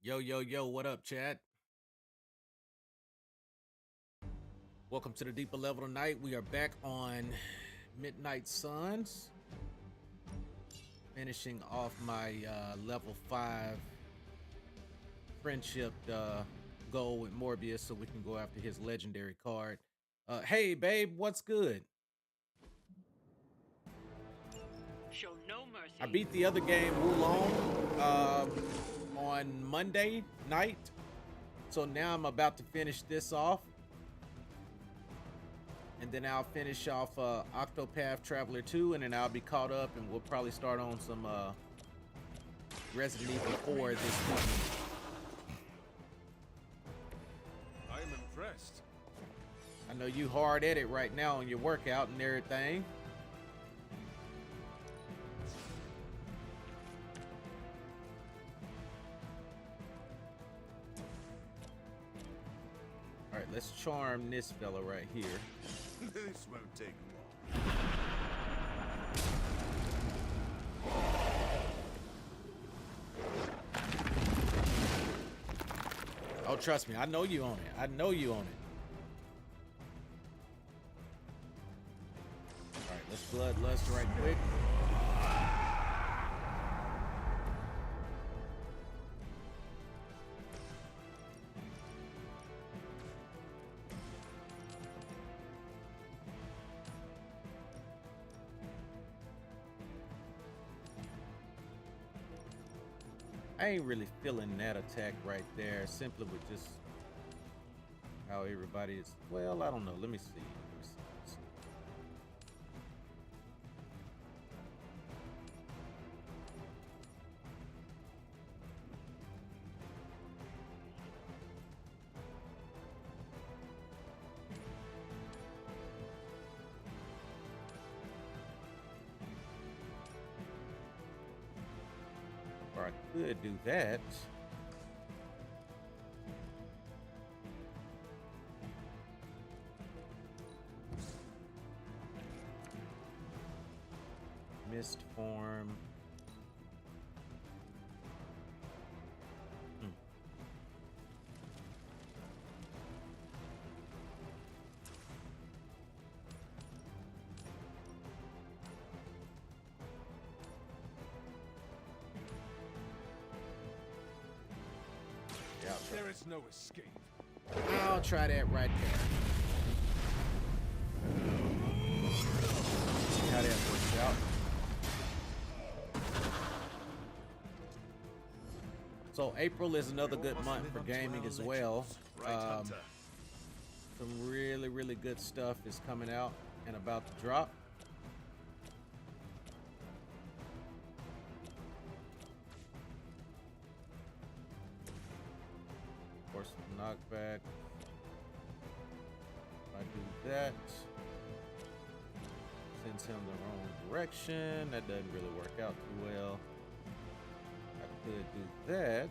Yo, yo, yo, what up, chat? Welcome to the deeper level tonight. We are back on Midnight Suns, finishing off my level 5 friendship goal with Morbius so we can go after his legendary card. Hey, babe, what's good? Show no mercy. I beat the other game, Wulong, on Monday night, so now I'm about to finish this off. And then I'll finish off Octopath Traveler 2, and then I'll be caught up, and we'll probably start on some Resident Evil 4 this week. I am impressed. I know you hard at it right now on your workout and everything. All right, let's charm this fella right here. This won't take long. Oh, trust me, I know you own it. I know you own it. All right, let's bloodlust right quick. I ain't really feeling that attack right there, simply with just how everybody is. Well, I don't know. Let me see. Or I could do that. Mist form. There is no escape. I'll try that right there. See how that works out. So April is another good month for gaming as well. Some really good stuff is coming out and about to drop. Of course, knockback. If I do that, sends him the wrong direction. That doesn't really work out too well. I could do that.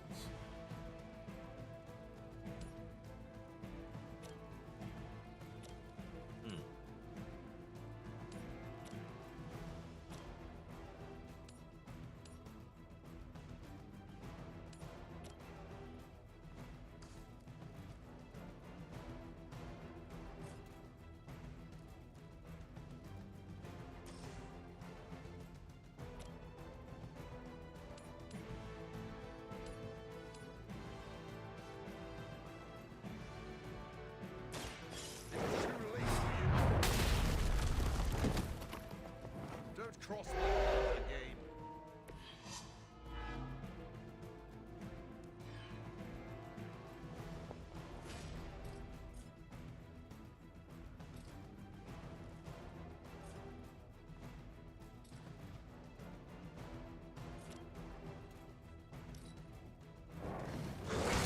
Don't cross me in the game.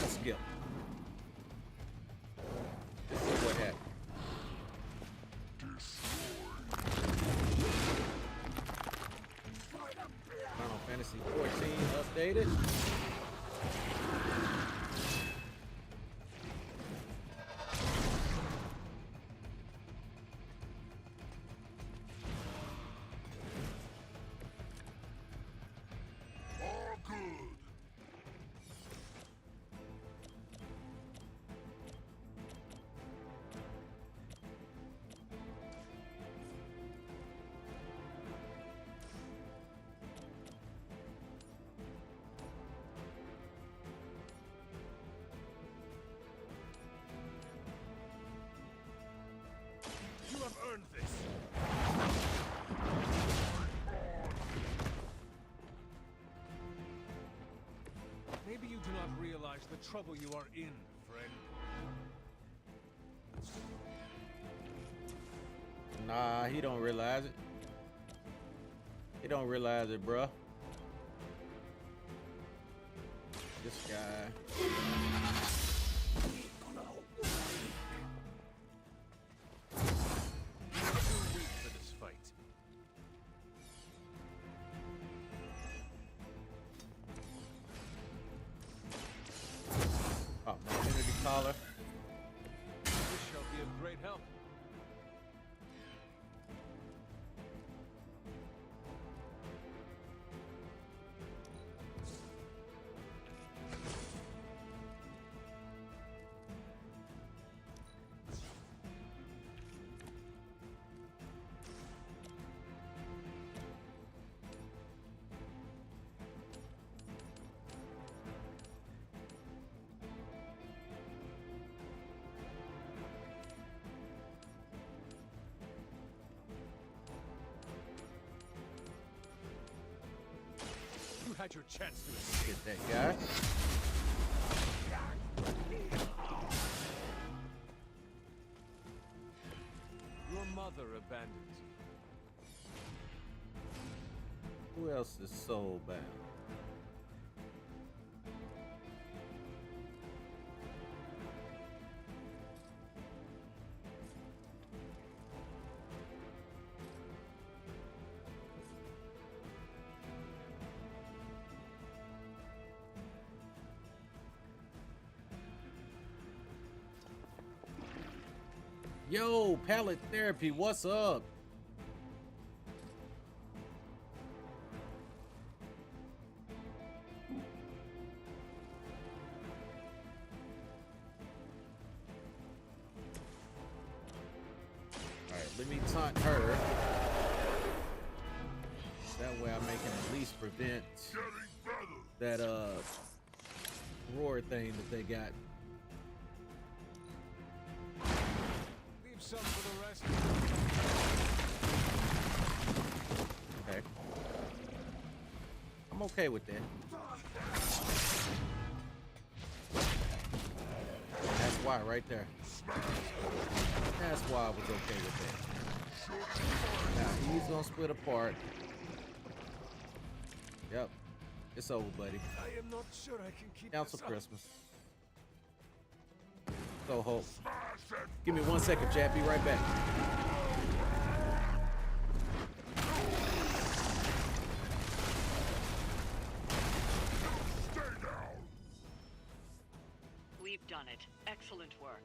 Let's skip. Let's see what happened. Final Fantasy 14 updated. All good. realize the trouble you are in, friend. Nah, he don't realize it. He don't realize it, bruh. This guy. Too weak for this fight. Oh, my Infinity Collar. This shall be of great help. You had your chance to escape. Get that guy. Your mother abandoned you. Who else is soul bound? Yo, pallet therapy, what's up? All right, let me taunt her. That way I can at least prevent that roar thing that they got. Leave some for the rest. Okay. I'm okay with that. That's why right there. That's why I was okay with that. Now he's gonna split apart. Yep. It's over, buddy. I am not sure I can keep Council this up. Christmas. So hope. Give me 1 second, chat. Be right back. We've done it. Excellent work.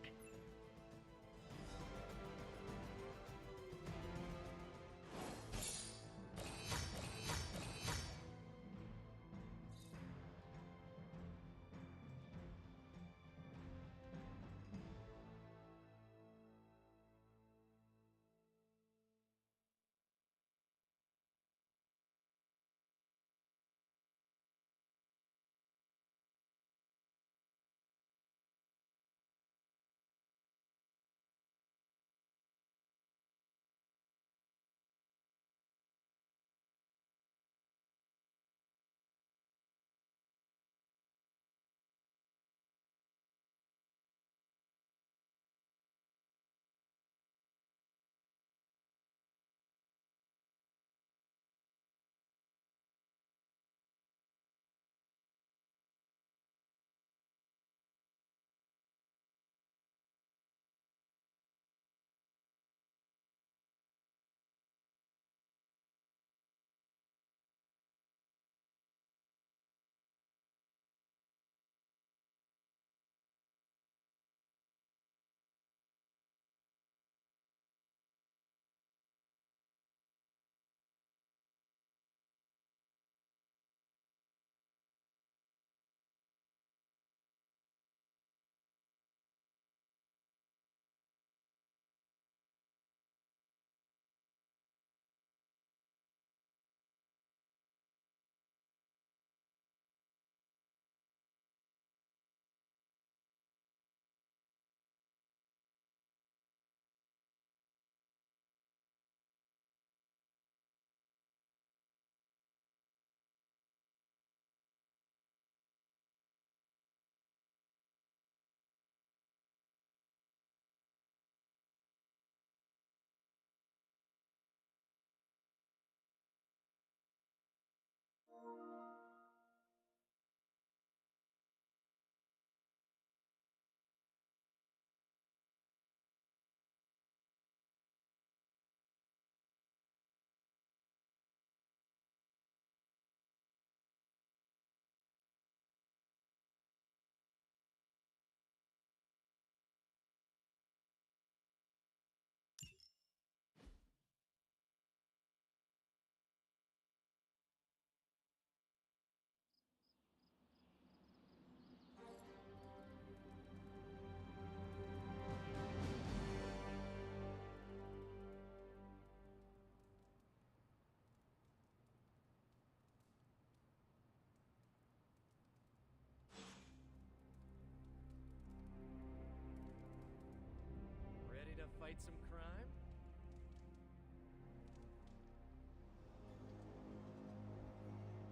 fight some crime?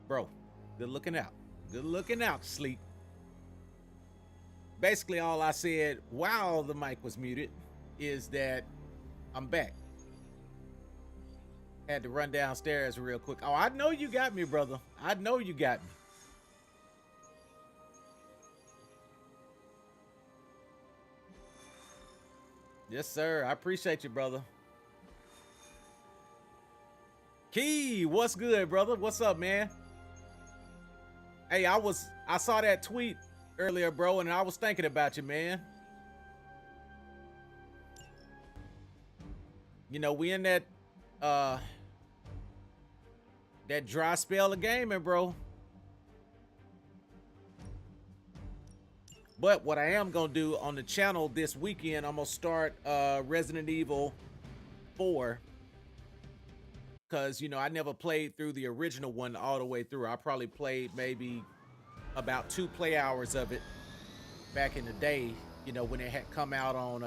Bro, good looking out. Good looking out, Sleep. Basically, all I said while the mic was muted is that I'm back. Had to run downstairs real quick. Oh, I know you got me, brother. I know you got me. Yes, sir. I appreciate you, brother. Key, what's good, brother? What's up, man? Hey, I saw that tweet earlier, bro, and I was thinking about you, man. You know, we in that dry spell of gaming, bro. But what I am gonna do on the channel this weekend, I'm gonna start Resident Evil 4. Cause you know, I never played through the original one all the way through. I probably played maybe about 2 play hours of it back in the day, you know, when it had come out on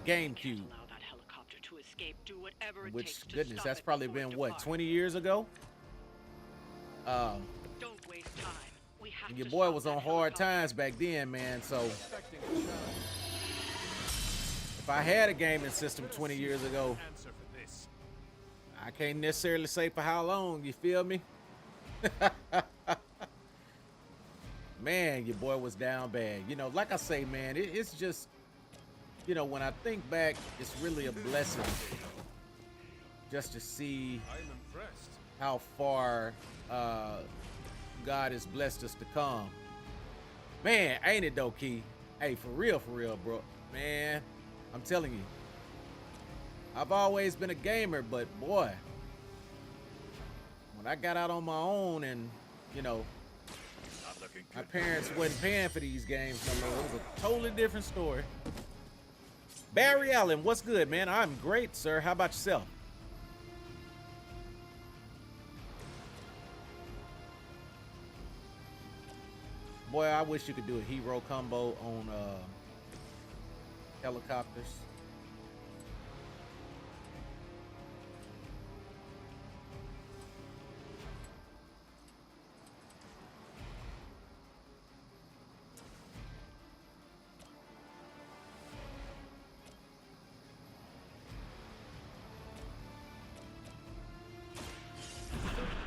GameCube. Allow that helicopter to escape. Do whatever it Which, takes to goodness, stop that's it probably before it been what, departs. 20 years ago? Don't waste time. We have And your to boy stop was that on hard helicopter. times back then, man. So Expecting a challenge. if I had a gaming system 20 years ago, Answer for this. I can't necessarily say for how long, you feel me? Man, your boy was down bad. You know, like I say, man, it's just, you know, when I think back, it's really a blessing just to see I'm impressed. how far God has blessed us to come. Man, ain't it though, Key? Hey, for real, bro. Man, I'm telling you. I've always been a gamer, but boy, when I got out on my own and, you know, Not looking my good. parents wasn't paying for these games no more, it was a totally different story. Barry Allen, what's good, man? I'm great, sir. How about yourself? Boy, I wish you could do a hero combo on helicopters.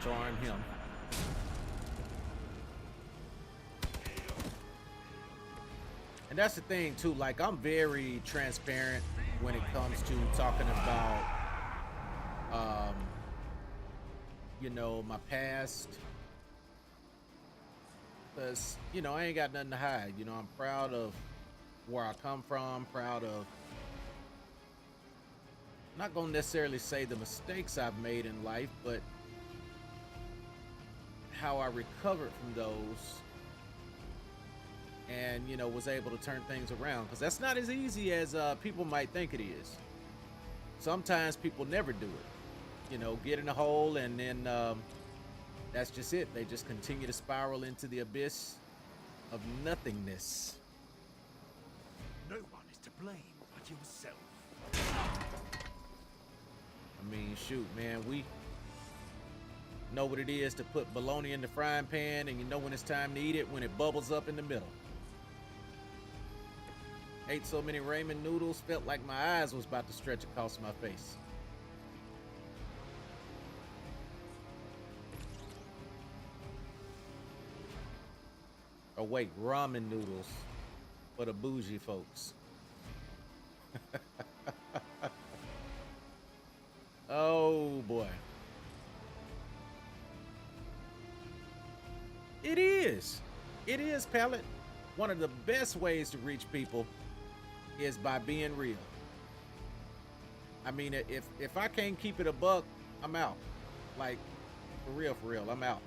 Charm him. And that's the thing too, like I'm very transparent when it comes to talking about you know, my past, because you know, I ain't got nothing to hide. You know, I'm proud of where I come from, proud of, not gonna necessarily say the mistakes I've made in life, but how I recovered from those and, you know, was able to turn things around, because that's not as easy as people might think it is. Sometimes people never do it, you know, get in a hole and then that's just it. They just continue to spiral into the abyss of nothingness. No one is to blame but yourself. I mean, shoot, man, we know what it is to put bologna in the frying pan, and you know when it's time to eat it when it bubbles up in the middle. Ate so many ramen noodles, felt like my eyes was about to stretch across my face. Oh wait, ramen noodles for the bougie folks. Oh boy. It is. It is, Pallet. One of the best ways to reach people is by being real. I mean, if I can't keep it a buck, I'm out. Like, for real, I'm out.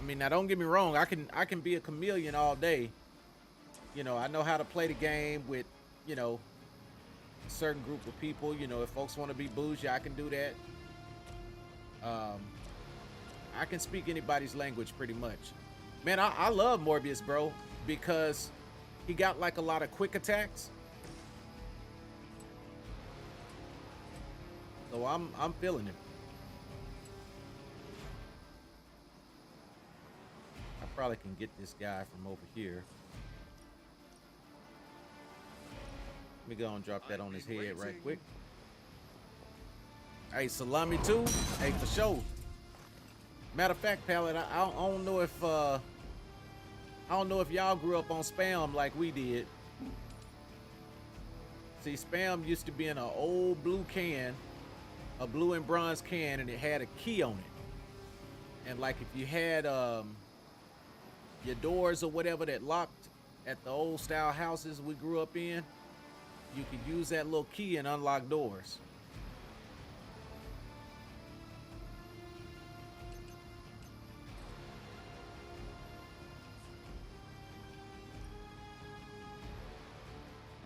I mean, now don't get me wrong, I can be a chameleon all day. You know, I know how to play the game with, you know, a certain group of people. You know, if folks want to be bougie, I can do that. I can speak anybody's language pretty much. Man, I love Morbius, bro. because he got like a lot of quick attacks. So I'm feeling him. I probably can get this guy from over here. Let me go and drop that on his head right quick. Hey, salami too. Hey, for sure. Matter of fact, Pallet, I don't know if y'all grew up on Spam like we did. See, Spam used to be in an old blue can, a blue and bronze can, and it had a key on it. And like if you had your doors or whatever that locked at the old style houses we grew up in, you could use that little key and unlock doors.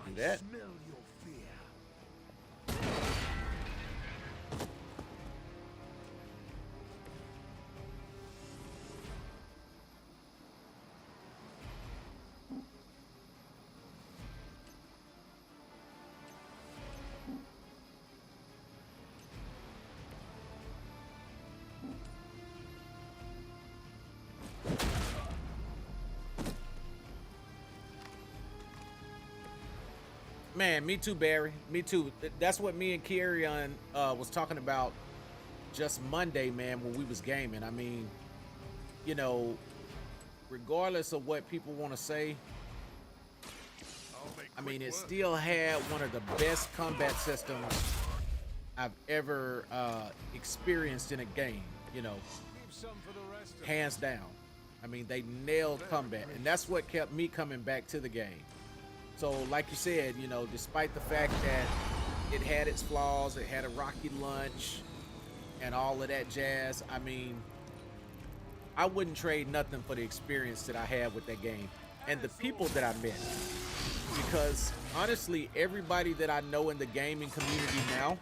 I That. smell your fear. Man, me too, Barry. Me too. That's what me and Kyrian was talking about just Monday, man, when we was gaming. I mean, you know, regardless of what people want to say, I'll make I mean, quick it work. still had one of the best combat systems I've ever experienced in a game, you know, Leave some for the rest of hands down. I mean, they nailed combat, and that's what kept me coming back to the game. So, like you said, you know, despite the fact that it had its flaws, it had a rocky launch, and all of that jazz, I mean, I wouldn't trade nothing for the experience that I had with that game and the people that I met. Because, honestly, everybody that I know in the gaming community now,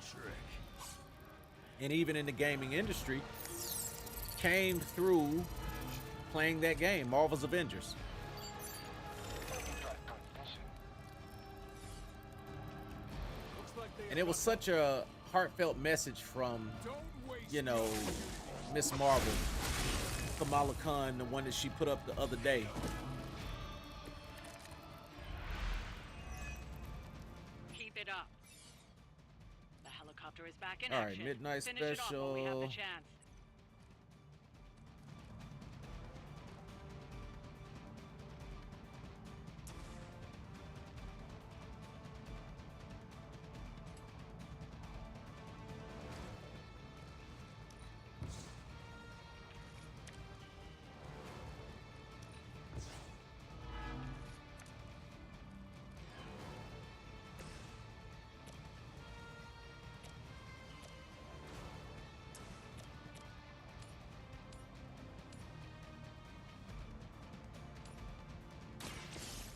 and even in the gaming industry, came through playing that game, Marvel's Avengers. Looks like they And it was such a heartfelt message from, don't waste you know, Miss Marvel, Kamala Khan, the one that she put up the other day. Keep it up. The helicopter is back in All right, action. midnight Finish it off while we have the special. chance.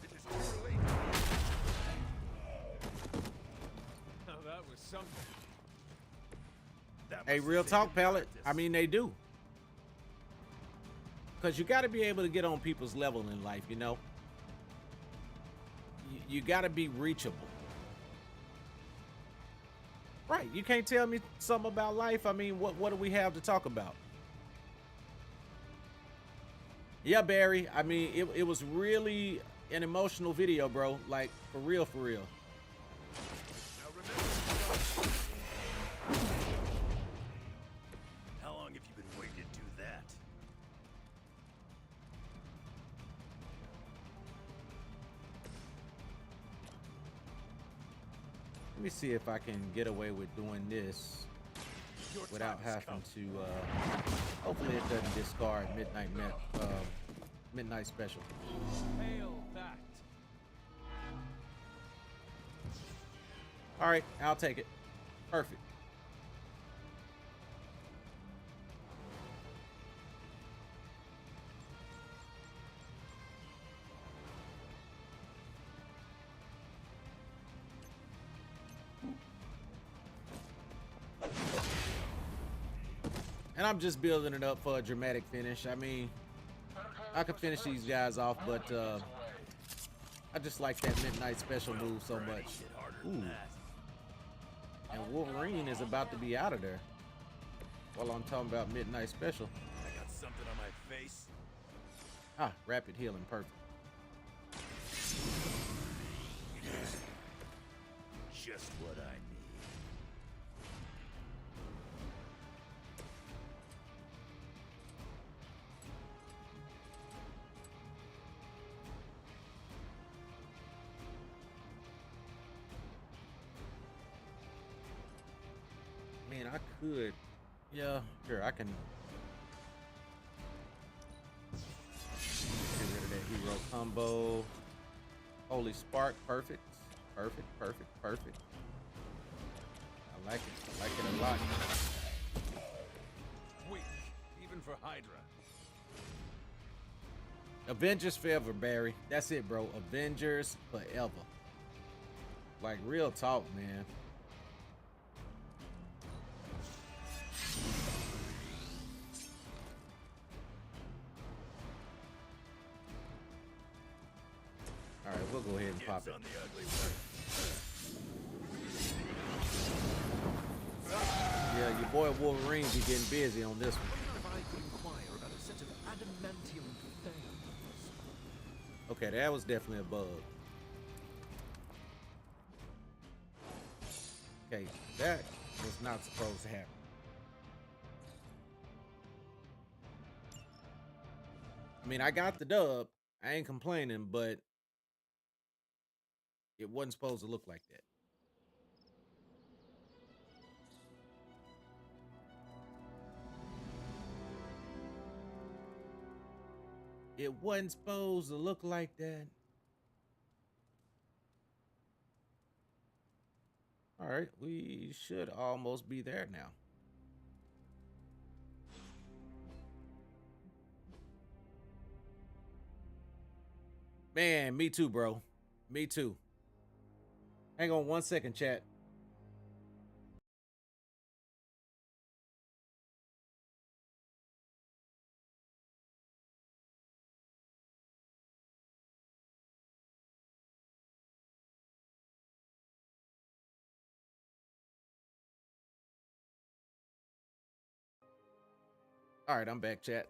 It is all relief. Now that was something. That Hey, must real have talk, taken Pallet. practice. I mean, they do. Because you got to be able to get on people's level in life, you know? You got to be reachable. Right. You can't tell me something about life. I mean, what do we have to talk about? Yeah, Barry. I mean, it was really an emotional video, bro. Like, for real, for real. Now remember, how long have you been waiting to do that? Let me see if I can get away with doing this Your without time has having come. to, hopefully it doesn't discard midnight special. Hail that. All right, I'll take it. Perfect. And I'm just building it up for a dramatic finish. I mean, I could finish these guys off, but I just like that midnight special move so much. Ooh. And Wolverine is about to be out of there. While I'm talking about midnight special. I got something on my face. Ah, rapid healing, perfect. Just what I need. Man, I could. Yeah, sure, I can get rid of that hero combo. Holy Spark, perfect. Perfect, perfect, perfect. I like it. I like it a lot. Weak, even for Hydra. Avengers forever, Barry. That's it, bro. Avengers forever. Like, real talk, man. All right, we'll go ahead and pop it. On the ugly work. Yeah, your boy Wolverine be getting busy on this one. If I could inquire about a set of adamantium things. Okay, that was definitely a bug. Okay, that was not supposed to happen. I mean, I got the dub. I ain't complaining, but it wasn't supposed to look like that. It wasn't supposed to look like that. All right, we should almost be there now. Man, me too, bro. Me too. Hang on 1 second, chat. All right, I'm back, chat.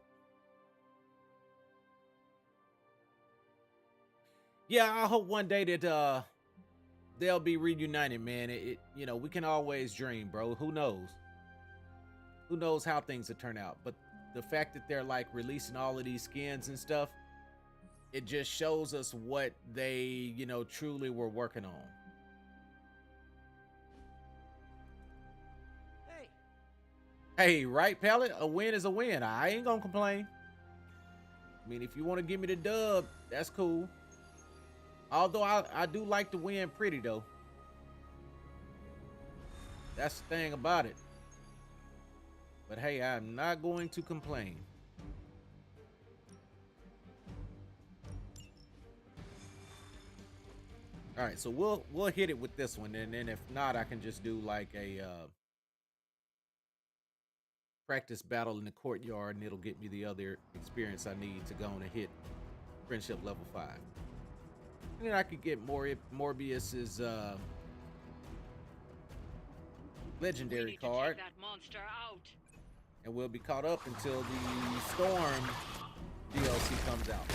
Yeah, I hope one day that they'll be reunited, man. You know, we can always dream, bro. Who knows? Who knows how things will turn out? But the fact that they're like releasing all of these skins and stuff, it just shows us what they, you know, truly were working on. Hey, right, Pellet? A win is a win. I ain't gonna complain. I mean, if you want to give me the dub, that's cool. Although I do like to win pretty, though. That's the thing about it. But hey, I'm not going to complain. All right, so we'll hit it with this one, and then if not, I can just do like a practice battle in the courtyard, and it'll get me the other experience I need to go on and hit friendship level 5. And then I could get Morbius's legendary card, take that monster out. and we'll be caught up until the Storm DLC comes out.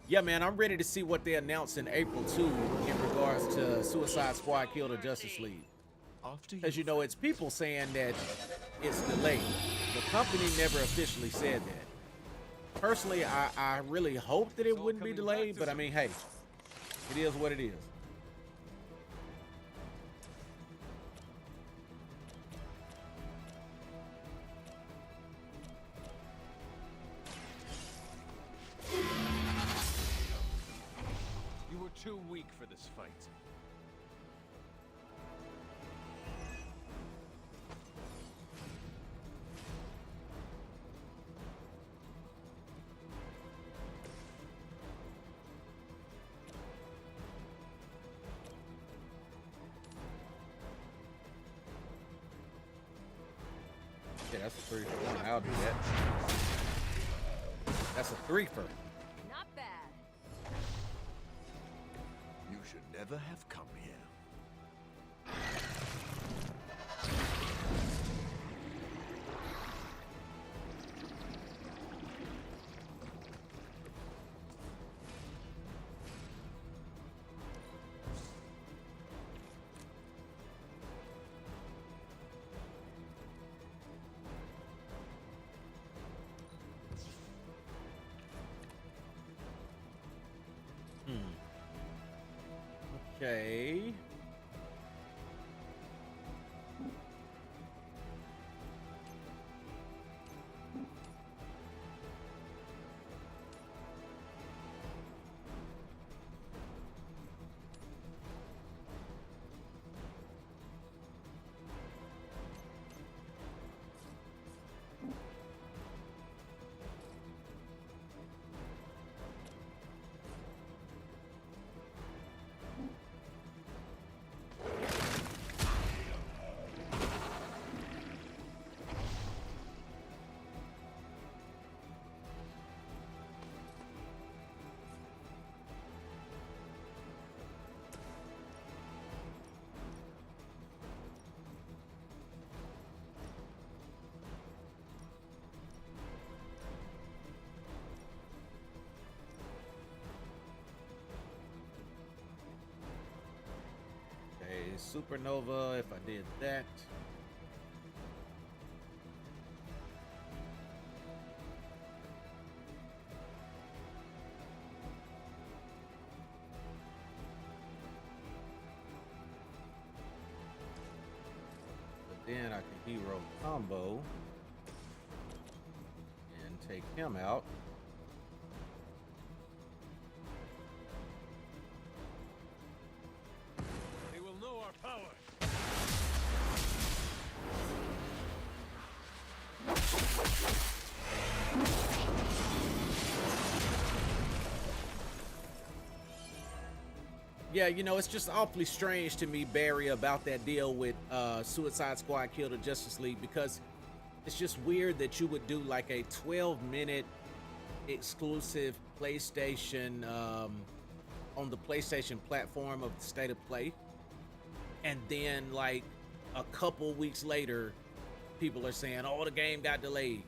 Yeah, man, I'm ready to see what they announce in April too in regards to Suicide Squad Kill the Justice League. Because, you know, it's people saying that it's delayed. The company never officially said that. Personally, I really hope that it wouldn't be delayed, but I mean, hey, it is what it is. You were too weak for this fight. Yeah, that's a 3-for-1. I'll do that. That's a 3-for. Not bad. You should never have come here. Okay. Supernova, if I did that. But then I can hero combo and take him out. Yeah, you know, it's just awfully strange to me, Barry, about that deal with Suicide Squad Kill the Justice League, because it's just weird that you would do like a 12-minute exclusive PlayStation on the PlayStation platform of the State of Play, and then like a couple weeks later, people are saying, oh, the game got delayed.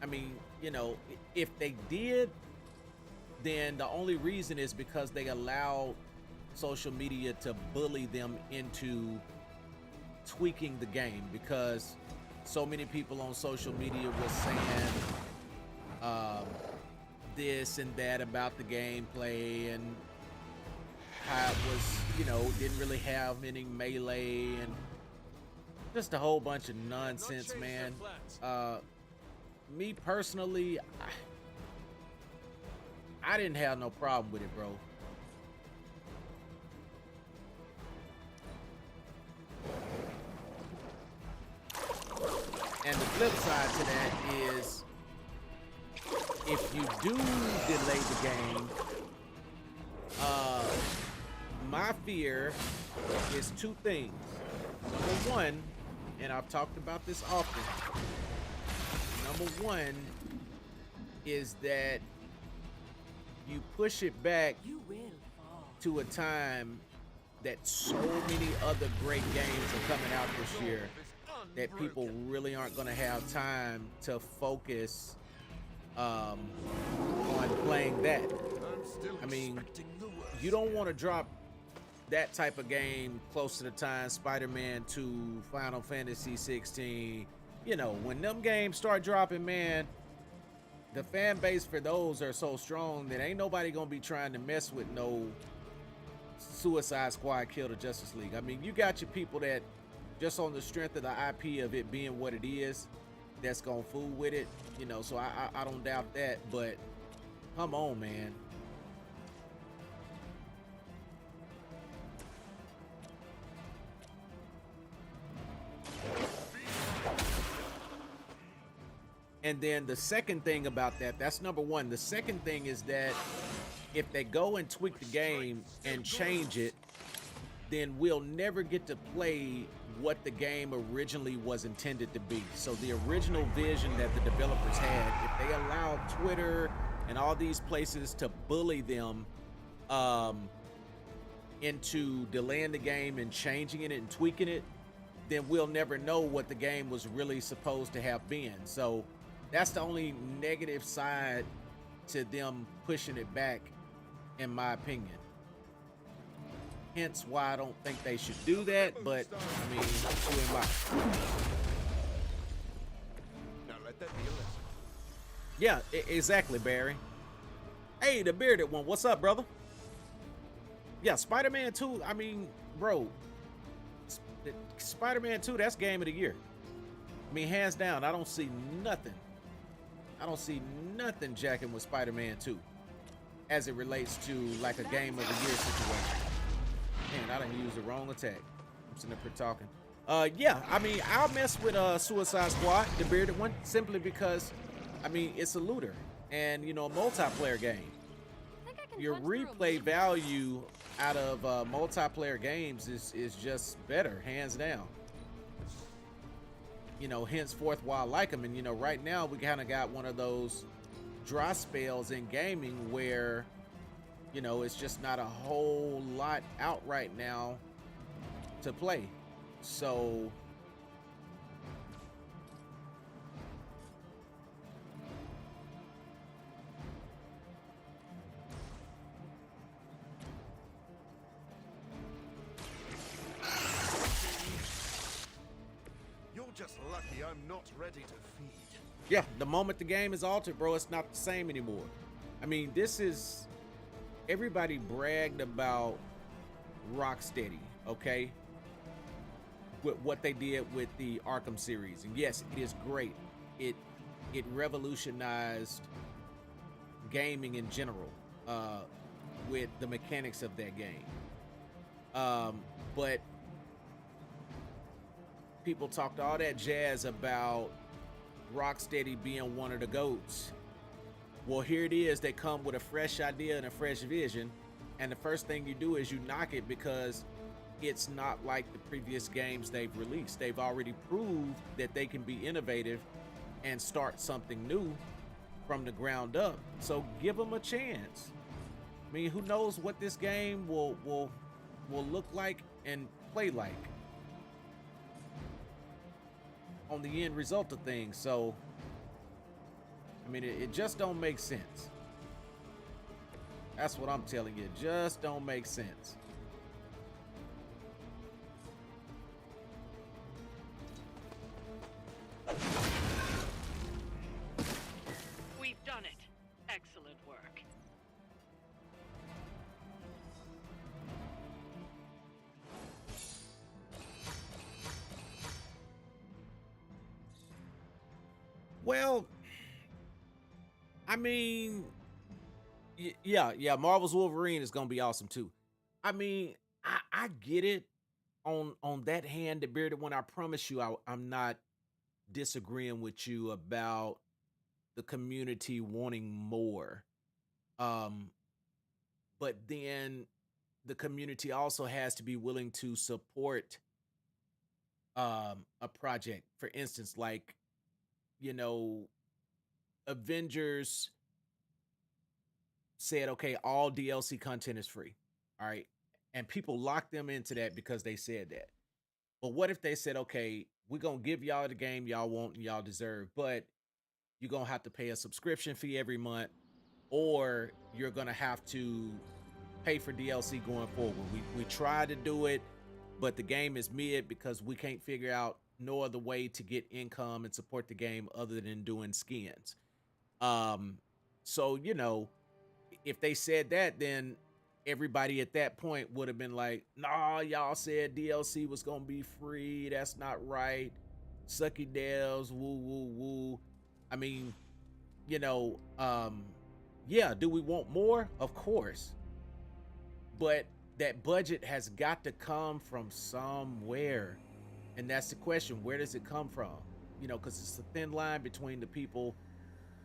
I mean, you know, if they did, then the only reason is because they allowed social media to bully them into tweaking the game, because so many people on social media was saying this and that about the gameplay and how it was, you know, didn't really have any melee and just a whole bunch of nonsense, man. Me personally, I didn't have no problem with it, bro. And the flip side to that is, if you do delay the game, my fear is two things. Number one, and I've talked about this often, number one is that you push it back to a time that so many other great games are coming out this year that people really aren't going to have time to focus on playing that. I mean, you don't want to drop that type of game close to the time Spider-Man 2, Final Fantasy 16. You know, when them games start dropping, man, the fan base for those are so strong that ain't nobody gonna be trying to mess with no Suicide Squad Kill the Justice League. I mean, you got your people that just on the strength of the IP of it being what it is, that's gonna fool with it, you know, so I don't doubt that, but come on, man. And then the second thing about that, that's number one. The second thing is that if they go and tweak the game and change it, then we'll never get to play what the game originally was intended to be. So the original vision that the developers had, if they allowed Twitter and all these places to bully them into delaying the game and changing it and tweaking it, then we'll never know what the game was really supposed to have been. So that's the only negative side to them pushing it back, in my opinion. Hence why I don't think they should do that, but I mean, who am I? Now let that be a lesson. Yeah, exactly, Barry. Hey, the bearded one, what's up, brother? Yeah, Spider-Man 2, I mean, bro, Spider-Man 2, that's game of the year. I mean, hands down, I don't see nothing jacking with Spider-Man 2 as it relates to like a game of the year situation. Man, I didn't use the wrong attack. I'm sitting up here talking. Yeah, I mean, I'll mess with Suicide Squad, the bearded one, simply because, I mean, it's a looter and, you know, a multiplayer game. Your replay value out of multiplayer games is just better, hands down. You know, henceforth why I like them. And, you know, right now we kind of got one of those dry spells in gaming where, you know, it's just not a whole lot out right now to play. So You're just lucky I'm not ready to feed. yeah, the moment the game is altered, bro, it's not the same anymore. I mean, this is, everybody bragged about Rocksteady, okay, with what they did with the Arkham series, and yes, it is great. It revolutionized gaming in general with the mechanics of that game. But people talked all that jazz about Rocksteady being one of the GOATs. Well, here it is. They come with a fresh idea and a fresh vision, and the first thing you do is you knock it because it's not like the previous games they've released. They've already proved that they can be innovative and start something new from the ground up. So give them a chance. I mean, who knows what this game will look like and play like on the end result of things. So I mean, it just don't make sense. That's what I'm telling you. It just don't make sense. We've done it. Excellent work. Well, I mean, yeah, Marvel's Wolverine is gonna be awesome too. I mean, I get it on that hand, the bearded one. I promise you, I'm not disagreeing with you about the community wanting more. Um, but then the community also has to be willing to support a project. For instance, like, you know, Avengers said, okay, all DLC content is free. All right. And people locked them into that because they said that. But what if they said, okay, we're going to give y'all the game y'all want and y'all deserve, but you're going to have to pay a subscription fee every month, or you're going to have to pay for DLC going forward. We tried to do it, but the game is mid because we can't figure out no other way to get income and support the game other than doing skins. So, you know, if they said that, then everybody at that point would have been like, nah, y'all said DLC was gonna be free. That's not right. Sucky devs, woo, woo, woo. I mean, you know, yeah, do we want more? Of course. But that budget has got to come from somewhere. And that's the question. Where does it come from? You know, because it's a thin line between the people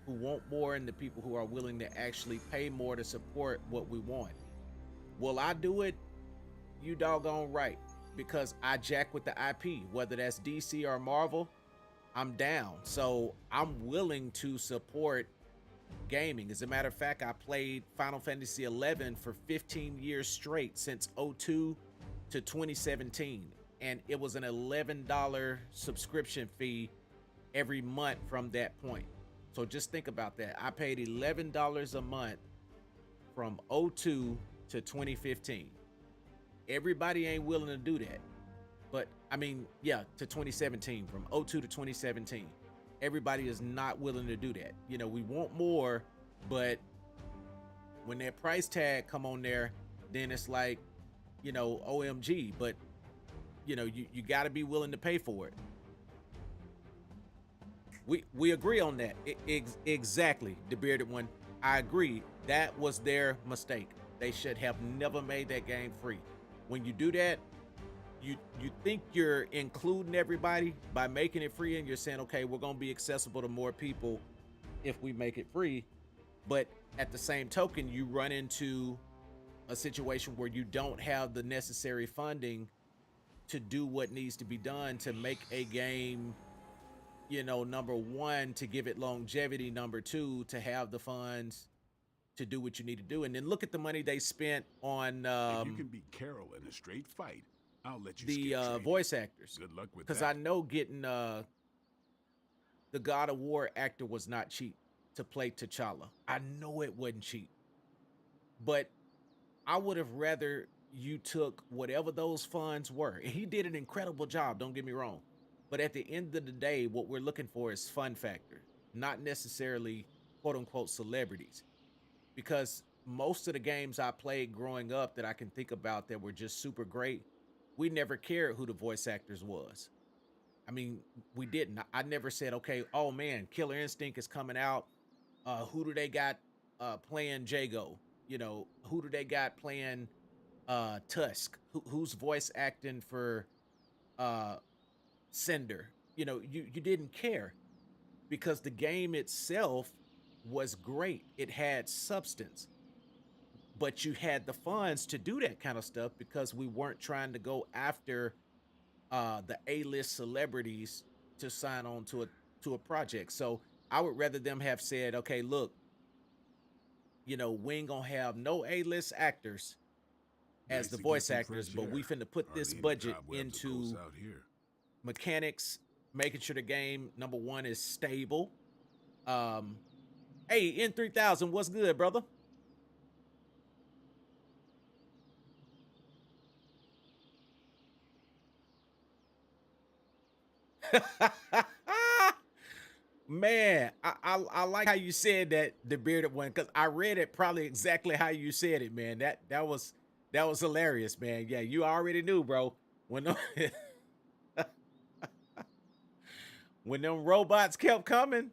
who want more and the people who are willing to actually pay more to support what we want. Will I do it? You doggone right. Because I jack with the IP, whether that's DC or Marvel, I'm down. So I'm willing to support gaming. As a matter of fact, I played Final Fantasy 11 for 15 years straight since '02 to 2017, and it was an $11 subscription fee every month from that point. So just think about that. I paid $11 a month from '02 to 2015. Everybody ain't willing to do that. But I mean, yeah, to 2017, from '02 to 2017. Everybody is not willing to do that. You know, we want more, but when that price tag come on there, then it's like, you know, OMG. But you know, you got to be willing to pay for it. We agree on that. Exactly, the bearded one. I agree. That was their mistake. They should have never made that game free. When you do that, you think you're including everybody by making it free, and you're saying, okay, we're going to be accessible to more people if we make it free. But at the same token, you run into a situation where you don't have the necessary funding to do what needs to be done to make a game, you know, number one, to give it longevity, number two, to have the funds to do what you need to do. And then look at the money they spent on If you can beat Carol in a straight fight, I'll let you the skip training. voice actors. Good luck with Because that. I know getting the God of War actor was not cheap to play T'Challa. I know it wasn't cheap. But I would have rather you took whatever those funds were. And he did an incredible job, don't get me wrong. But at the end of the day, what we're looking for is fun factor, not necessarily quote unquote celebrities. Because most of the games I played growing up that I can think about that were just super great, we never cared who the voice actors was. I mean, we didn't. I never said, okay, oh man, Killer Instinct is coming out. Who do they got playing Jago? You know, who do they got playing Tusk? Who's voice acting for Cinder? You know, you didn't care because the game itself was great. It had substance. But you had the funds to do that kind of stuff because we weren't trying to go after the A-list celebrities to sign on to a project. So I would rather them have said, okay, look, you know, we ain't gonna have no A-list actors as Nice the to get voice some actors, fresh but we air. finna put this Hardly any budget cobwebs or ghosts into out here. mechanics, making sure the game, number one, is stable. Hey, N3000, what's good, brother? Man, I like how you said that, the bearded one, because I read it probably exactly how you said it, man. That was hilarious, man. Yeah, you already knew, bro. When them, when them robots kept coming,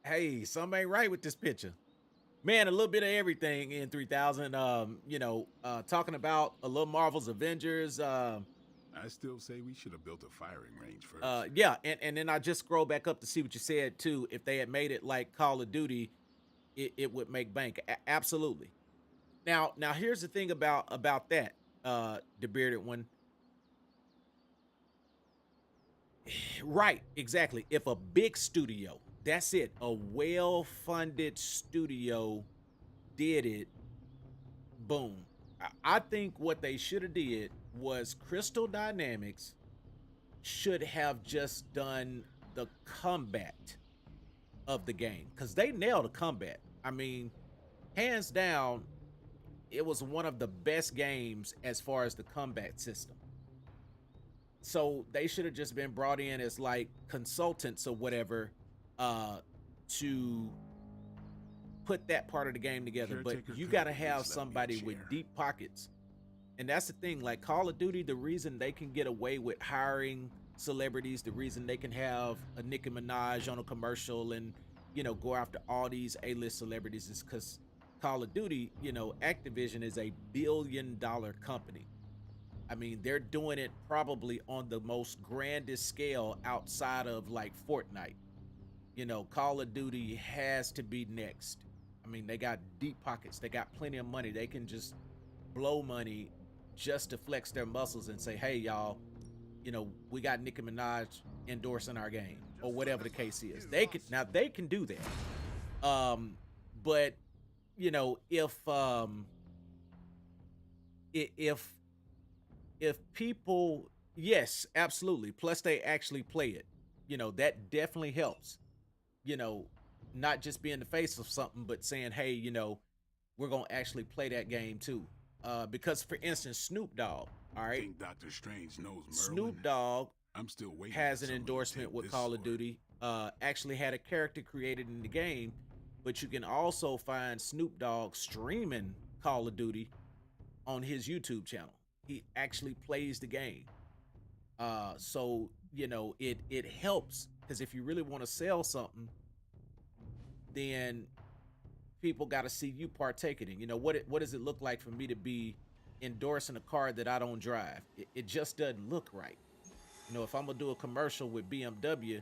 hey, something ain't right with this picture. Man, a little bit of everything in 3000. You know, talking about a little Marvel's Avengers. I still say we should have built a firing range first. Yeah, and then I just scroll back up to see what you said too. If they had made it like Call of Duty, it would make bank. Absolutely. Now here's the thing about that, the bearded one. Right, exactly. If a big studio, that's it, a well-funded studio did it, boom. I think what they should have did was Crystal Dynamics should have just done the combat of the game because they nailed the combat. I mean, hands down, it was one of the best games as far as the combat system. So they should have just been brought in as like consultants or whatever to put that part of the game together. But Caretaker you could got to at least have let me somebody with share. deep pockets. And that's the thing, like Call of Duty, the reason they can get away with hiring celebrities, the reason they can have a Nicki Minaj on a commercial and, you know, go after all these A-list celebrities is because Call of Duty, you know, Activision is a billion-dollar company. I mean, they're doing it probably on the most grandest scale outside of like Fortnite. You know, Call of Duty has to be next. I mean, they got deep pockets. They got plenty of money. They can just blow money just to flex their muscles and say, hey, y'all, you know, we got Nicki Minaj endorsing our game or whatever the case is. They can do that. But you know, if people, yes, absolutely. Plus they actually play it. You know, that definitely helps. You know, not just being the face of something, but saying, hey, you know, we're gonna actually play that game too. Because for instance, Snoop Dogg, all I right, think Dr. Strange knows Merlin. Snoop Dogg I'm still waiting. has for an someone to endorsement take with this Call of sword. Duty. Actually had a character created in the game, but you can also find Snoop Dogg streaming Call of Duty on his YouTube channel. He actually plays the game. So you know, it helps, because if you really want to sell something, then people got to see you partaking in. You know, what does it look like for me to be endorsing a car that I don't drive? It just doesn't look right. You know, if I'm gonna do a commercial with BMW,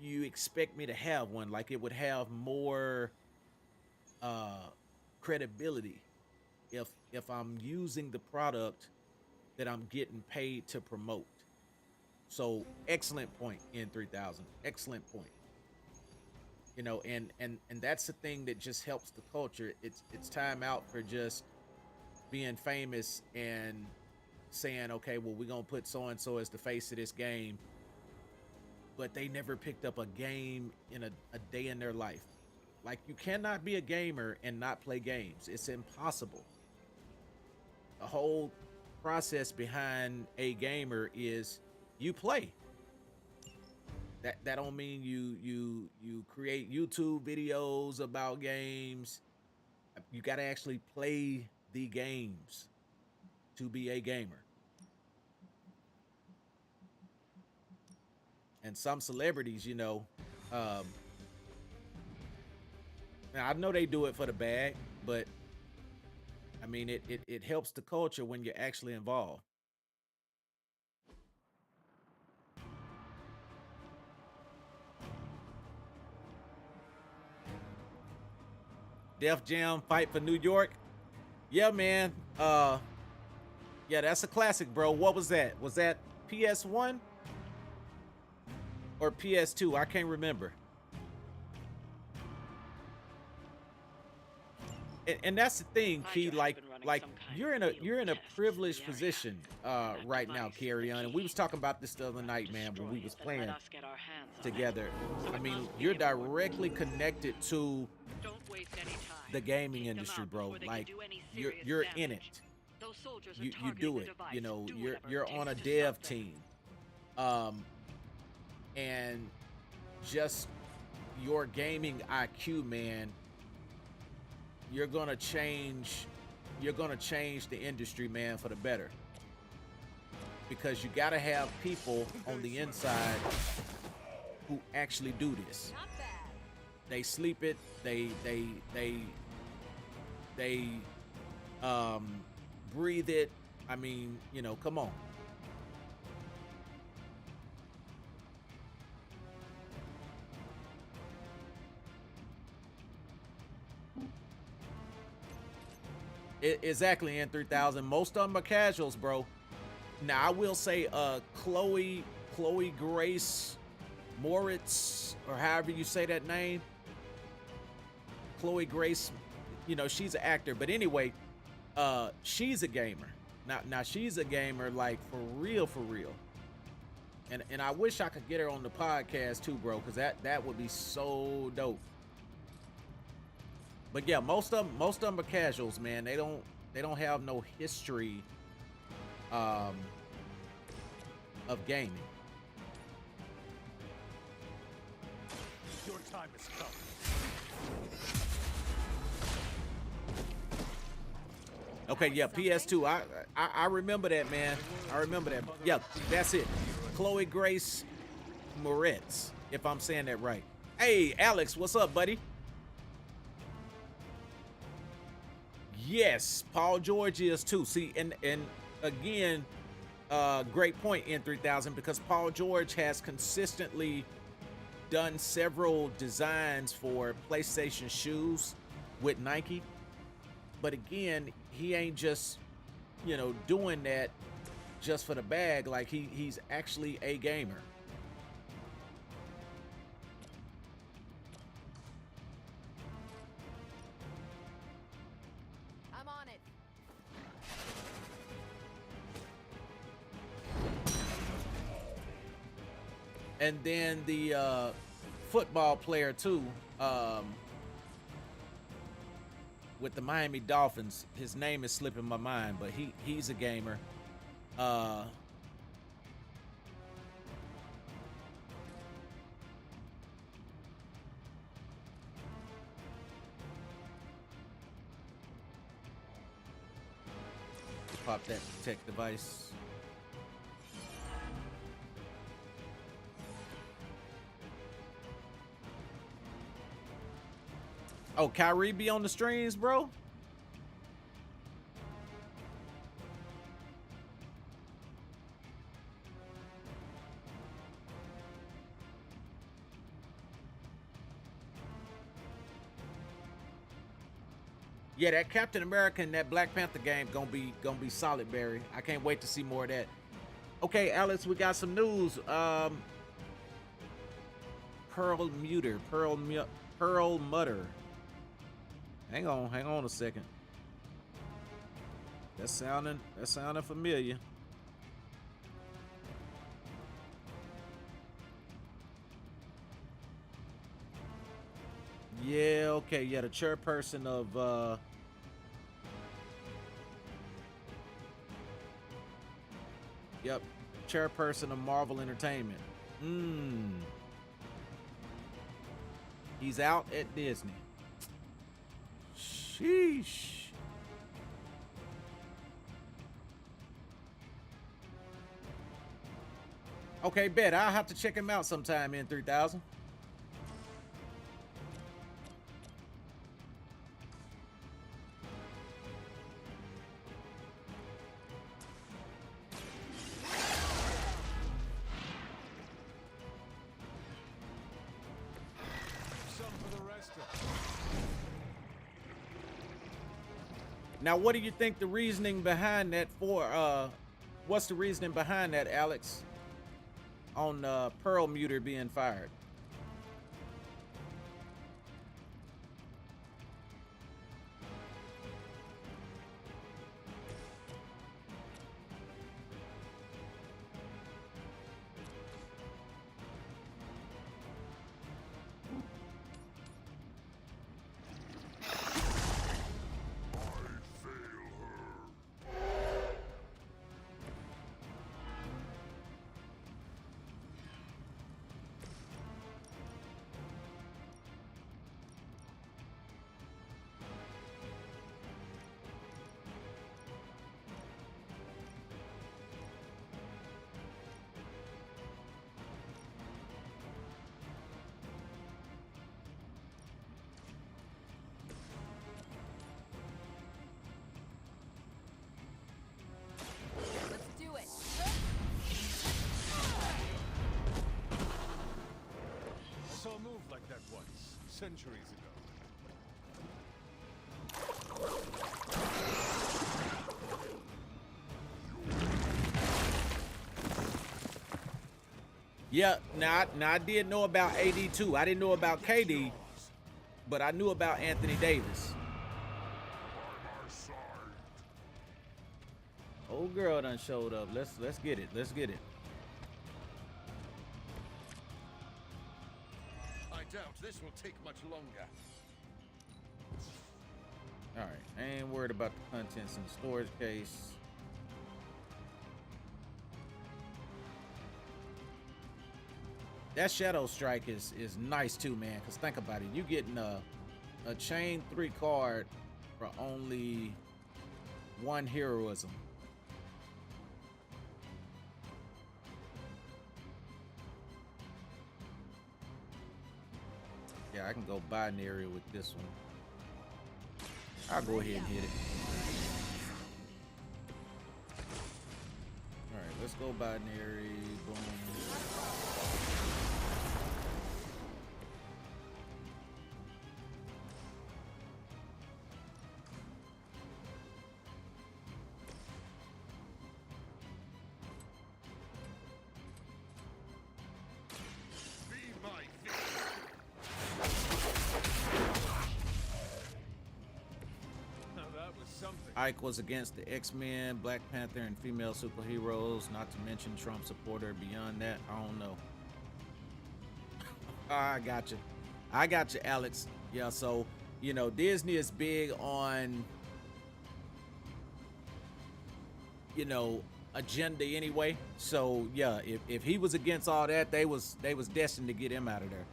you expect me to have one, like it would have more credibility if I'm using the product that I'm getting paid to promote. So excellent point, N3000. Excellent point. You know, and that's the thing that just helps the culture. It's time out for just being famous and saying, okay, well, we're gonna put so and so as the face of this game, but they never picked up a game in a day in their life. Like, you cannot be a gamer and not play games. It's impossible. The whole process behind a gamer is you play. That don't mean you create YouTube videos about games. You got to actually play the games to be a gamer. And some celebrities, you know, now I know they do it for the bag, but I mean, it helps the culture when you're actually involved. Def Jam Fight for New York. Yeah, man. Yeah, that's a classic, bro. What was that? Was that PS1 or PS2? I can't remember. And that's the thing, Key. Like you're in a privileged position right now, Carry On. And we was talking about this the other night, man, when we was playing together. I mean, you're directly connected to the gaming industry, bro. Like you're in it. You do it. You know, you're on a dev team. And just your gaming IQ, man, you're gonna change the industry, man, for the better. Because you gotta have people on the inside who actually do this. They sleep it, they breathe it. I mean, you know, come on. Exactly, N3000. Most of them are casuals, bro. Now I will say Chloe Grace Moritz, or however you say that name. Chloe Grace, you know, she's an actor, but anyway, she's a gamer. Now she's a gamer, like, for real. And I wish I could get her on the podcast too, bro, because that would be so dope. But yeah, most of them are casuals, man. They don't have no history of gaming. Your time has come. Okay, yeah, PS2. I remember that, man. I remember that. Yeah, that's it. Chloe Grace Moretz, if I'm saying that right. Hey, Alex, what's up, buddy? Yes, Paul George is too. See, and again, great point, N3000, because Paul George has consistently done several designs for PlayStation shoes with Nike. But again, he ain't just you know, doing that just for the bag. Like he's actually a gamer. I'm on it. And then the football player too, with the Miami Dolphins. His name is slipping my mind, but he's a gamer. Pop that tech device. Oh, Kyrie be on the streams, bro? Yeah, that Captain America and that Black Panther game gonna be solid, Barry. I can't wait to see more of that. Okay, Alex, we got some news. Pearl Mutter. Hang on a second. That's sounding familiar. Yeah, okay, yeah, the chairperson of yep, chairperson of Marvel Entertainment. He's out at Disney. Sheesh. Okay, bet. I'll have to check him out sometime in 3000. Now, what do you think the reasoning behind that for? What's the reasoning behind that, Alex? On Pearl Muter being fired. Centuries ago. Yeah, now I did know about AD too. I didn't know about KD, but I knew about Anthony Davis. Old girl done showed up. Let's get it. Let's get it. I doubt this will take much longer. All right, I ain't worried about the contents in the storage case. That Shadow Strike is nice too, man. Cause think about it, you getting a chain 3 card for only 1 heroism. Yeah, I can go binary with this one. I'll go ahead and hit it. All right, let's go binary. Boom. Ike was against the X-Men, Black Panther, and female superheroes, not to mention Trump supporter. Beyond that, I don't know. I got you. I got you, Alex. Yeah, so, you know, Disney is big on, you know, agenda anyway. So, yeah, if he was against all that, they was destined to get him out of there.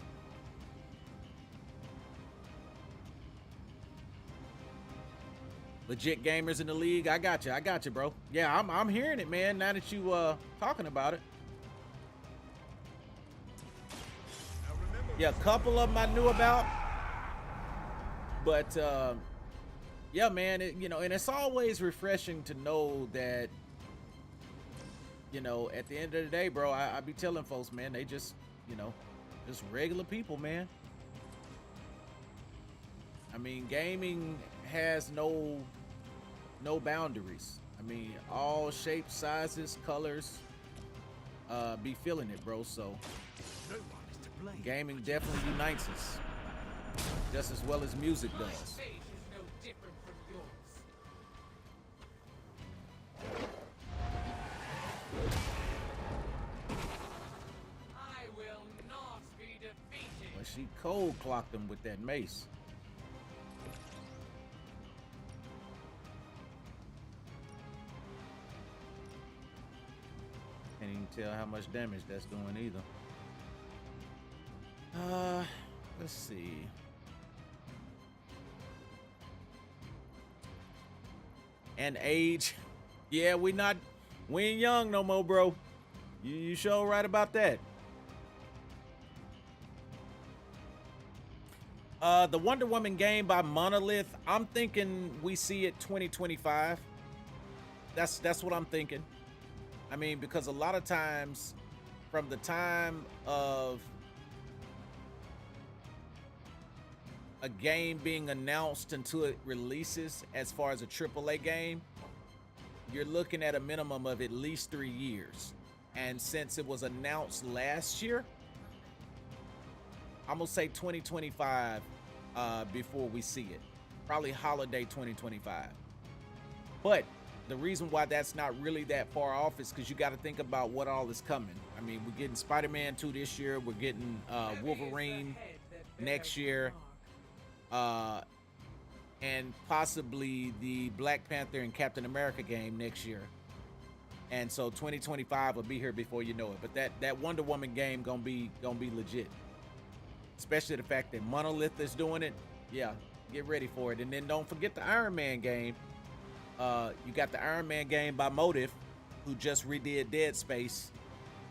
Legit gamers in the league. I got you, bro. Yeah, I'm hearing it, man. Now that you talking about it. Yeah, a couple of them I knew about, but yeah, man, you know, and it's always refreshing to know that, you know, at the end of the day, bro, I be telling folks, man, they just, you know, just regular people, man. I mean, gaming has no boundaries. I mean, all shapes, sizes, colors, be feeling it, bro. So No one is to blame. gaming definitely unites us, just as well as music does. Fate is no different from yours. I will not be defeated. But she cold clocked him with that mace. Can't even tell how much damage that's doing either. Let's see. And age. Yeah, we ain't young no more, bro. You sure right about that. The Wonder Woman game by Monolith, I'm thinking we see it 2025. That's what I'm thinking. I mean, because a lot of times from the time of a game being announced until it releases, as far as a AAA game, you're looking at a minimum of at least 3 years. And since it was announced last year, I'm gonna say 2025 before we see it. Probably holiday 2025. But the reason why that's not really that far off is because you got to think about what all is coming. I mean, we're getting Spider-Man 2 this year. We're getting Wolverine next year. And possibly the Black Panther and Captain America game next year. And so 2025 will be here before you know it. But that Wonder Woman game gonna be legit. Especially the fact that Monolith is doing it. Yeah, get ready for it. And then don't forget the Iron Man game. You got the Iron Man game by Motive, who just redid Dead Space.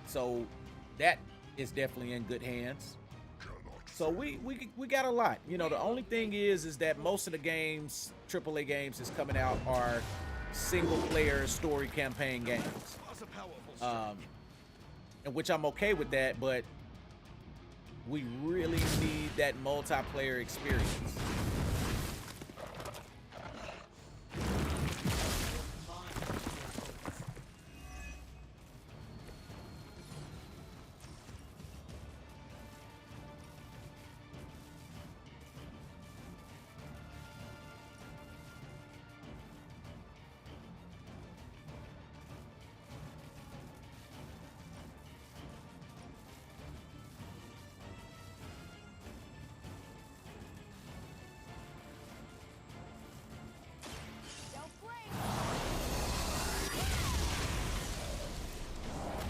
So that is definitely in good hands. So we got a lot. You know, the only thing is that most of the games, AAA games, is coming out are single player story campaign games. And which I'm okay with that, but we really need that multiplayer experience.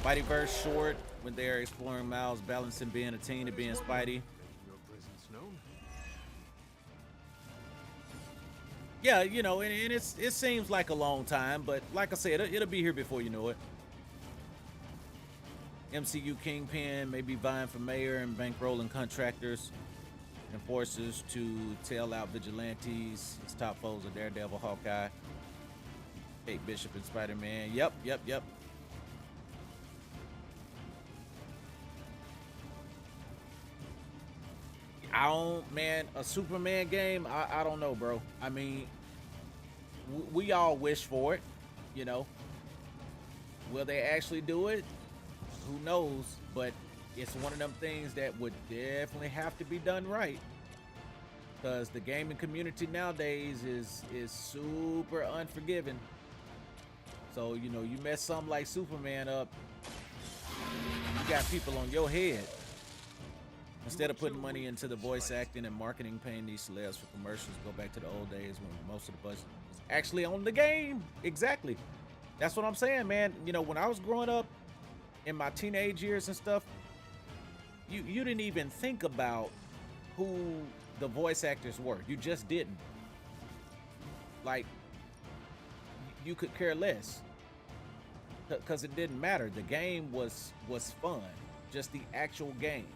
Spideyverse short, when they're exploring Miles, balancing being a teen to being Spidey. Your presence known. Yeah, you know, and it seems like a long time, but like I said, it'll be here before you know it. MCU Kingpin may be vying for mayor and bankrolling contractors and forces to tail out vigilantes. His top foes are Daredevil, Hawkeye, Kate Bishop, and Spider-Man. Yep. Man, a Superman game, I don't know, bro. I mean, we all wish for it, you know. Will they actually do it? Who knows? But it's one of them things that would definitely have to be done right. because the gaming community nowadays is super unforgiving. So, you know, you mess something like Superman up, you got people on your head. Instead of putting money into the voice acting and marketing, paying these celebs for commercials, go back to the old days when most of the budget was actually on the game. Exactly. That's what I'm saying, man. You know, when I was growing up in my teenage years and stuff, you didn't even think about who the voice actors were. You just didn't. Like, you could care less because it didn't matter. The game was fun, just the actual game.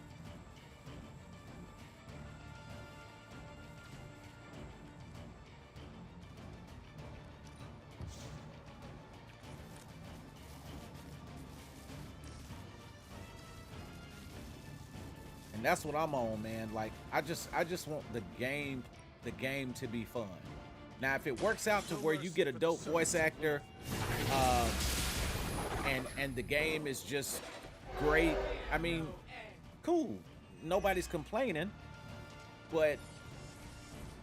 And that's what I'm on, man. Like, I just want the game to be fun. Now, if it works out to where you get a dope voice actor, and the game is just great, I mean, cool. Nobody's complaining. But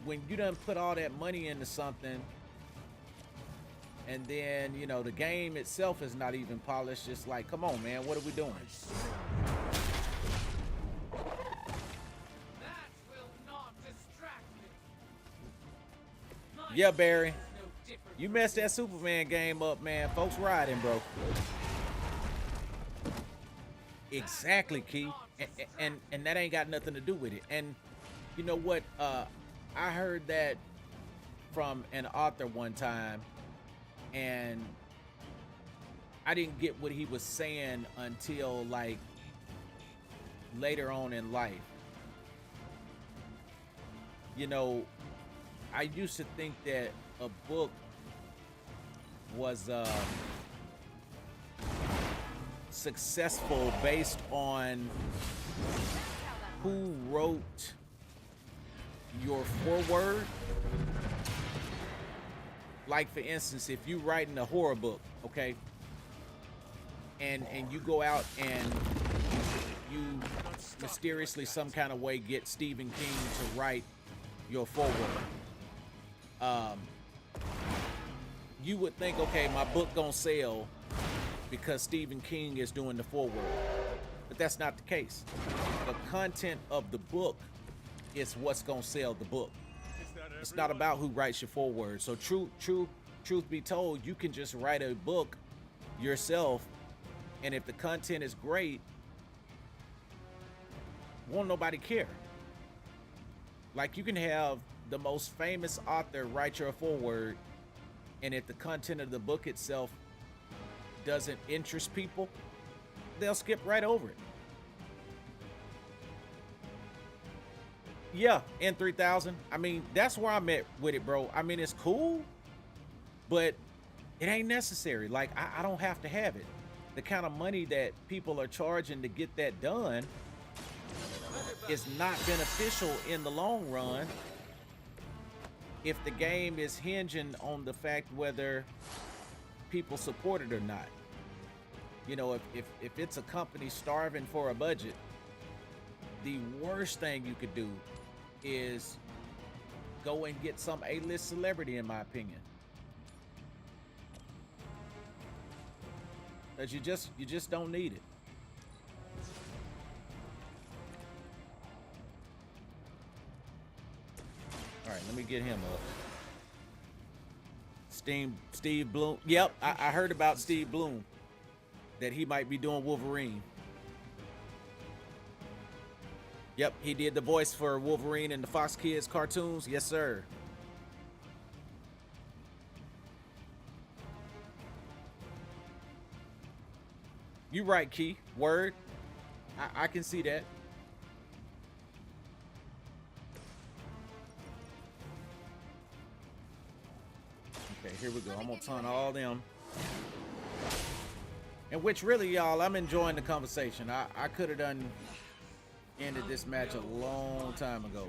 when you done put all that money into something, and then, you know, the game itself is not even polished, it's like, come on, man, what are we doing? Yeah, Barry, you messed that Superman game up, man. Folks riding, bro. Exactly, Key. And that ain't got nothing to do with it. And you know what? I heard that from an author one time, and I didn't get what he was saying until like later on in life. You know, I used to think that a book was successful based on who wrote your foreword. Like, for instance, if you writing a horror book, okay, and you go out and you mysteriously some kind of way get Stephen King to write your foreword. You would think, okay, my book gonna sell because Stephen King is doing the foreword, but that's not the case. The content of the book is what's gonna sell the book. It's not about who writes your foreword. So truth be told, you can just write a book yourself, and if the content is great, won't nobody care. Like, you can have the most famous author write your foreword, and if the content of the book itself doesn't interest people, they'll skip right over it. Yeah, N3000. I mean, that's where I'm at with it, bro. I mean, it's cool, but it ain't necessary. Like, I don't have to have it. The kind of money that people are charging to get that done is not beneficial in the long run if the game is hinging on the fact whether people support it or not. You know, if it's a company starving for a budget, the worst thing you could do is go and get some A-list celebrity, in my opinion. Because you just don't need it. All right, let me get him up. Steve Bloom. Yep, I heard about Steve Bloom, that he might be doing Wolverine. Yep, he did the voice for Wolverine in the Fox Kids cartoons. Yes, sir. You right, Key. Word. I can see that. Okay, here we go. I'm gonna ton all them. And which really, y'all, I'm enjoying the conversation. I could have done ended this match a long time ago.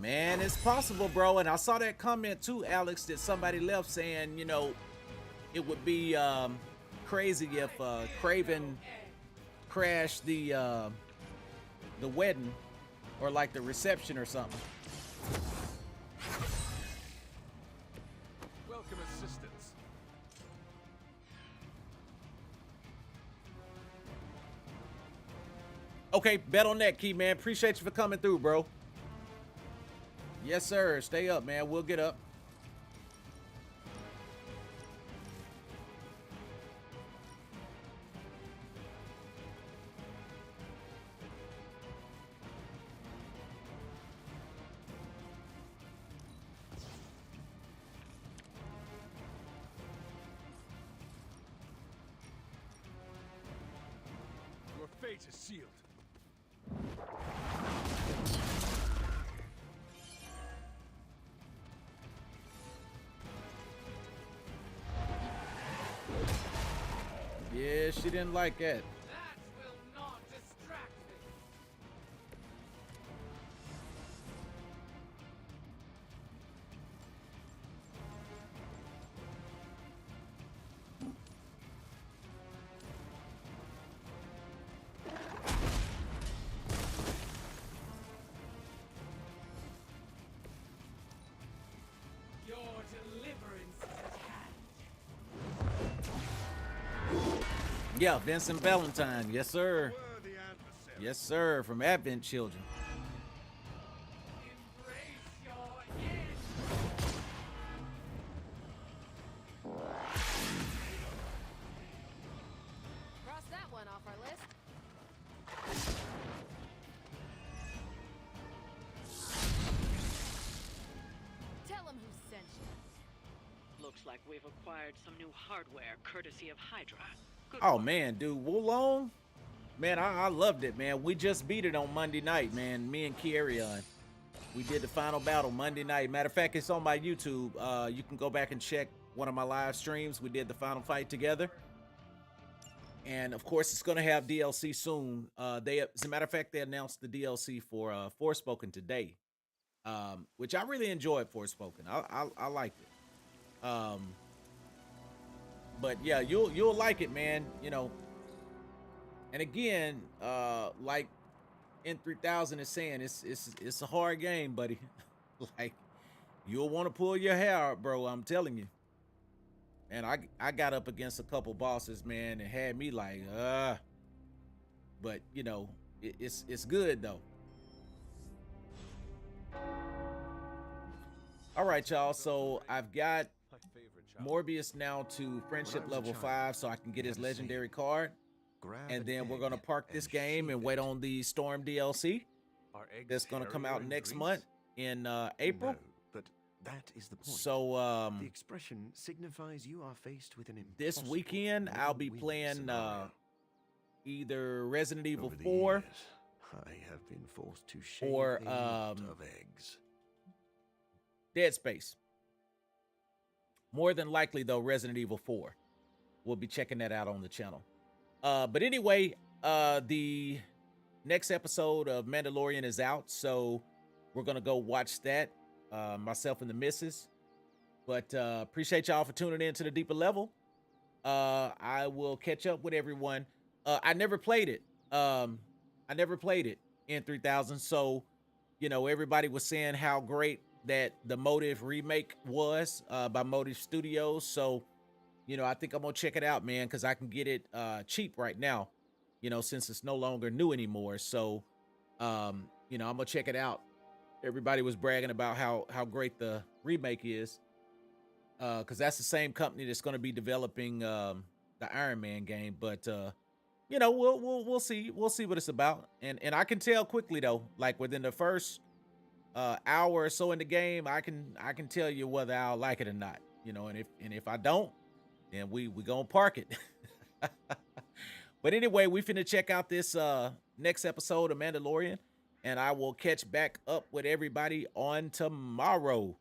Man, it's possible, bro. And I saw that comment too, Alex, that somebody left saying, you know, it would be crazy if Craven crashed the wedding or like the reception or something. Welcome assistance. Okay, bet on that, Key, man. Appreciate you for coming through, bro. Yes, sir. Stay up, man. We'll get up. Your fate is sealed. Yeah, she didn't like that. That will not distract me. Your deliverance is at hand. Yeah, Vincent Valentine. Yes, sir. Worthy adversary. Yes, sir. From Advent Children. Embrace your end. Cross that one off our list. Tell him who sent you. Looks like we've acquired some new hardware courtesy of Hydra. Good Oh work. man, dude, Wulong, man, I loved it, man. We just beat it on Monday night, man. Me and Kierion, we did the final battle Monday night. Matter of fact, it's on my YouTube. You can go back and check one of my live streams. We did the final fight together, and of course, it's gonna have DLC soon. As a matter of fact, they announced the DLC for Forspoken today, which I really enjoyed. Forspoken, I liked it. But yeah, you'll like it, man. You know. And again, like N3000 is saying, it's a hard game, buddy. Like you'll want to pull your hair out, bro. I'm telling you. And I got up against a couple bosses, man, and had me like, but you know, it's good though. All right, y'all. So I've got My favorite child. Morbius now to friendship When I was a level child, 5, so I can get we his had a saying, legendary card. Grab And an then we're egg gonna park this and game and sheathe wait it. on the Storm DLC Are eggs that's gonna come hairier out in next Greece? month in April. No, but that is the point. So the expression signifies you are faced with an this impossible weekend I'll be win-win playing scenario. either Resident Evil Over the 4 years, I have been forced to shave or, a lot of eggs. Dead Space. More than likely though, Resident Evil 4. We'll be checking that out on the channel. But anyway, the next episode of Mandalorian is out, so we're gonna go watch that. Myself and the missus. But appreciate y'all for tuning in to the Deeper Level. I will catch up with everyone. I never played it. In 3000. So, you know, everybody was saying how great that the Motive remake was by Motive Studios. So, you know, I think I'm gonna check it out, man, because I can get it cheap right now, you know, since it's no longer new anymore. So, you know, I'm gonna check it out. Everybody was bragging about how great the remake is, because that's the same company that's going to be developing the Iron Man game. But you know, we'll see what it's about. And I can tell quickly though, like within the first hour or so in the game, I can tell you whether I'll like it or not. You know, and if I don't, then we gonna park it. But anyway, we finna check out this next episode of Mandalorian. And I will catch back up with everybody on tomorrow.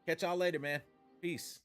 Catch y'all later, man. Peace.